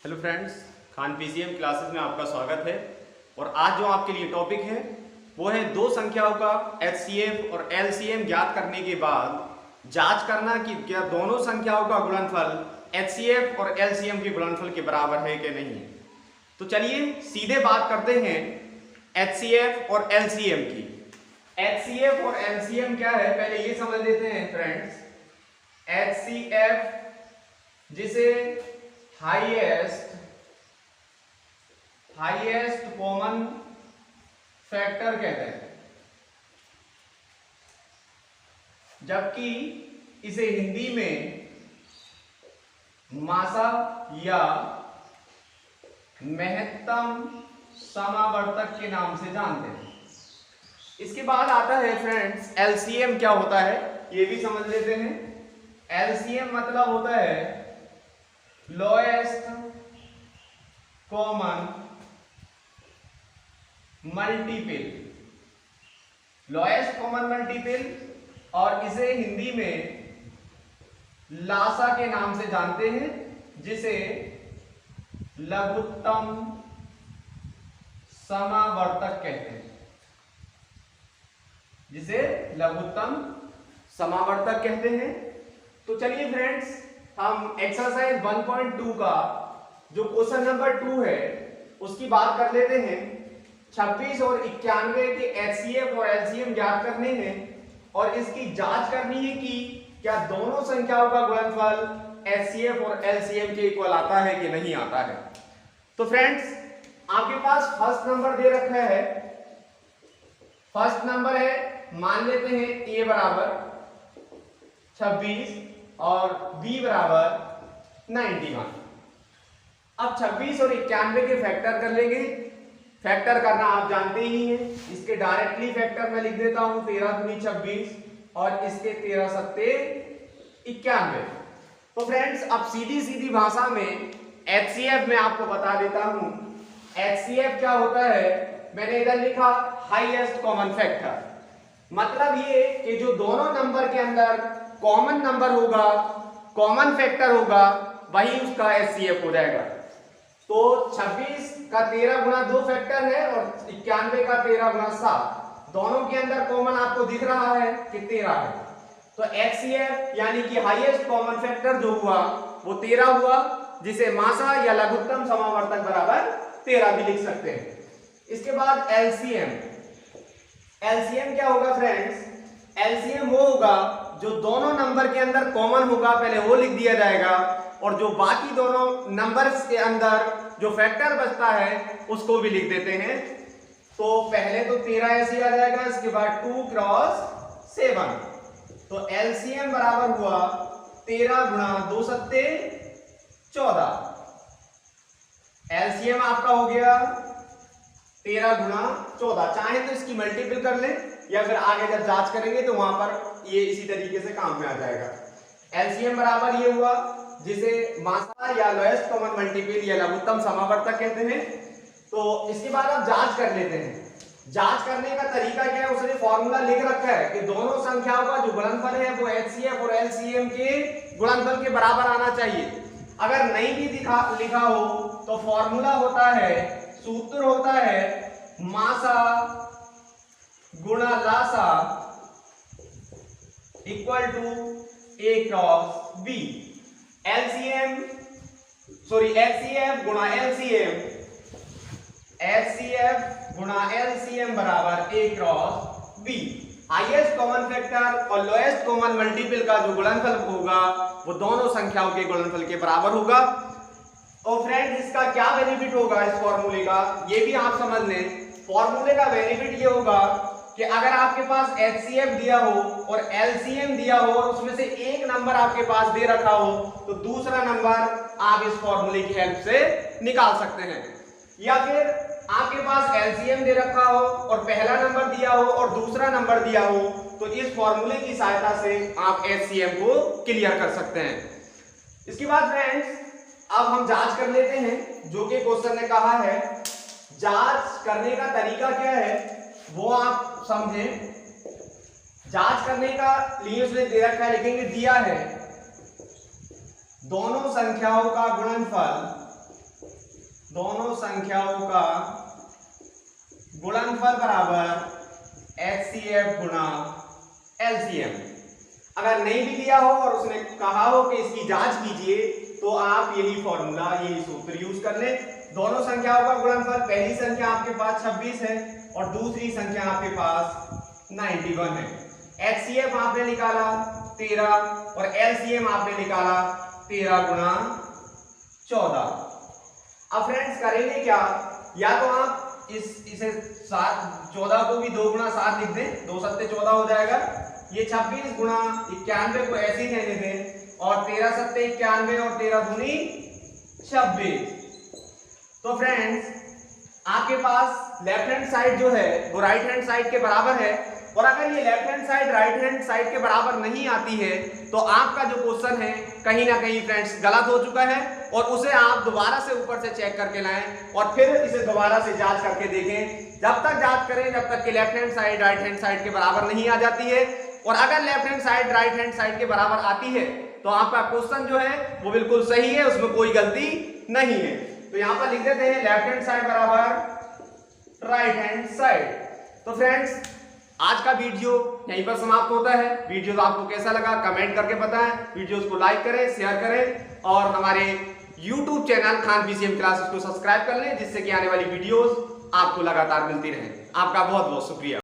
Hello friends, Khan PCM classes में आपका स्वागत है। और आज जो आपके लिए टॉपिक है वो है दो संख्याओं का एचसीएफ और एलसीएम ज्ञात करने के बाद जांच करना कि क्या दोनों संख्याओं का गुणनफल एचसीएफ और एलसीएम के गुणनफल के बराबर है कि नहीं। तो चलिए सीधे बात करते हैं एचसीएफ और एलसीएम की। एचसीएफ और एलसीएम क्या है पहले ये समझ लेते हैं फ्रेंड्स। एचसीएफ जिसे हाईएस्ट कॉमन फैक्टर कहते हैं, जबकि इसे हिंदी में मासा या महत्तम समावर्तक के नाम से जानते हैं। इसके बाद आता है फ्रेंड्स एलसीएम क्या होता है ये भी समझ लेते हैं। एलसीएम मतलब होता है lowest common multiple, lowest common multiple, और इसे हिंदी में लासा के नाम से जानते हैं, जिसे लघुत्तम समावर्तक कहते हैं, जिसे लघुत्तम समावर्तक कहते हैं। तो चलिए फ्रेंड्स हम एक्सरसाइज 1.2 का जो क्वेश्चन नंबर 2 है उसकी बात कर लेते हैं। 26 और 91 के एचसीएफ और एलसीएम ज्ञात करने हैं और इसकी जांच करनी है कि क्या दोनों संख्याओं का गुणनफल एचसीएफ और एलसीएम के इक्वल आता है कि नहीं आता है। तो फ्रेंड्स आपके पास फर्स्ट नंबर दे रखा है। फर्स्ट नंबर है, मान लेते हैं ए बराबर 26 और बी बराबर 91। अब 26 और 91 के फैक्टर कर लेंगे। फैक्टर करना आप जानते ही हैं। इसके डायरेक्टली फैक्टर मैं लिख देता हूं 13 दूनी 26 और इसके 13 सत्ते 91। तो फ्रेंड्स अब सीधी सीधी भाषा में एचसीएफ मैं आपको बता देता हूं। एचसीएफ क्या होता है, मैंने इधर लिखा हाईएस्ट कॉमन फैक्टर। मतलब ये कि जो दोनों नंबर के अंदर कॉमन नंबर होगा, कॉमन फैक्टर होगा, वही उसका एचसीएफ हो जाएगा। तो 26 का 13 गुना 2 फैक्टर है और 91 का 13 गुना 7, दोनों के अंदर कॉमन आपको दिख रहा है कि 13 है। तो एचसीएफ यानी कि हाईएस्ट कॉमन फैक्टर जो हुआ वो 13 हुआ, जिसे मासा या लघुत्तम समावर्तक बराबर 13 भी लिख सकते हैं। इसके बाद एलसीएम। एलसीएम क्या होगा फ्रेंड्स, एलसीएम वो होगा जो दोनों नंबर के अंदर कॉमन होगा, पहले वो लिख दिया जाएगा, और जो बाकी दोनों नंबर्स के अंदर जो फैक्टर बचता है उसको भी लिख देते हैं। तो पहले तो 13 ऐसे आ जाएगा, इसके बाद 2 क्रॉस 7। तो एलसीएम बराबर हुआ 13 गुना 2 सत्ते 14। एलसीएम आपका हो गया 13 गुना 14। चाहे तो इसकी मल्टीपल कर ले या फिर आगे जब जांच करेंगे तो वहां पर ये इसी तरीके से काम में आ जाएगा। एलसीएम बराबर ये हुआ जिसे मासा या लोएस्ट कॉमन मल्टीपल या लघुत्तम समावर्तक कहते हैं। तो इसके बाद आप जांच कर लेते हैं। जांच करने का तरीका क्या है, उसने फॉर्मूला लिख रखा है कि दोनों संख्याओं का जो गुणनफल है वो एचसीएफ और एलसीएम के गुणनफल के बराबर आना चाहिए। अगर नहीं भी लिखा हो तो फॉर्मूला होता है, सूत्र होता है मासा गुणा लासा equal to A cross B. HCF गुणा एलसीएम, एचसीएफ गुणा एलसीएम बराबर A cross B. Highest common factor और लोएस्ट कॉमन मल्टीपल का जो गुणनफल होगा वो दोनों संख्याओं के गुणनफल के बराबर होगा। और फ्रेंड्स इसका क्या बेनिफिट होगा इस फॉर्मूले का, ये भी आप समझ लें। फॉर्मूले का बेनिफिट ये होगा कि अगर आपके पास एचसीएफ दिया हो और एलसीएम दिया हो और उसमें से एक नंबर आपके पास दे रखा हो तो दूसरा नंबर आप इस फॉर्मूले की हेल्प से निकाल सकते हैं। या फिर आपके पास एलसीएम दे रखा हो और पहला नंबर दिया हो और दूसरा नंबर दिया हो तो इस फॉर्मूले की सहायता से आप एचसीएम को क्लियर कर सकते हैं। इसके बाद फ्रेंड्स अब हम जांच कर लेते हैं जो कि क्वेश्चन ने कहा है। जांच करने का तरीका क्या है वो आप समझें। जांच करने का लिए उसने दे रखा है, लिखेंगे दिया है दोनों संख्याओं का गुणनफल दोनों संख्याओं का गुणनफल बराबर HCF गुणा LCM। अगर नहीं भी दिया हो और उसने कहा हो कि इसकी जांच कीजिए तो आप यही फॉर्मूला, यही सूत्र यूज कर ले। दोनों संख्याओं का गुणनफल, पहली संख्या आपके पास 26 है और दूसरी संख्या आपके पास 91 है। HCF आपने निकाला 13 और LCM आपने निकाला 13 गुणा 14। अब फ्रेंड्स करेंगे क्या, या तो आप इसे 14 को भी 2 गुणा 7 लिख दें, 2 सत्ते 14 हो जाएगा। ये 26 गुणा 91 को ऐसे ही रहने दें और 13 सत्ते 91 और 13 दूनी 26। तो फ्रेंड्स आपके पास लेफ्ट हैंड साइड जो है वो राइट हैंड साइड के बराबर है, और अगर ये left hand side right hand side के बराबर नहीं आती है तो आपका जो क्वेश्चन है कहीं ना कहीं फ्रेंड्स गलत हो चुका है, और उसे आप दोबारा से ऊपर से चेक करके लाएं और फिर इसे दोबारा से जांच करके देखें। जब तक जांच करें जब तक कि left hand side right hand side के बराबर नहीं आ जाती है, और अगर left hand side right hand side के बराबर आती है तो आपका क्वेश्चन जो है वो बिल्कुल सही है, उसमें कोई गलती नहीं है। तो यहां पर लिख देते हैं लेफ्ट हैंड साइड बराबर राइट हैंड साइड। तो फ्रेंड्स आज का वीडियो यहीं पर समाप्त होता है। वीडियो आपको कैसा लगा कमेंट करके बताएं, वीडियोस को लाइक करें, शेयर करें और हमारे YouTube channel Khan PCM classes को सब्सक्राइब कर लें, जिससे कि आने वाली वीडियोस आपको लगातार मिलती रहें। आपका बहुत बहुत शुक्रिया।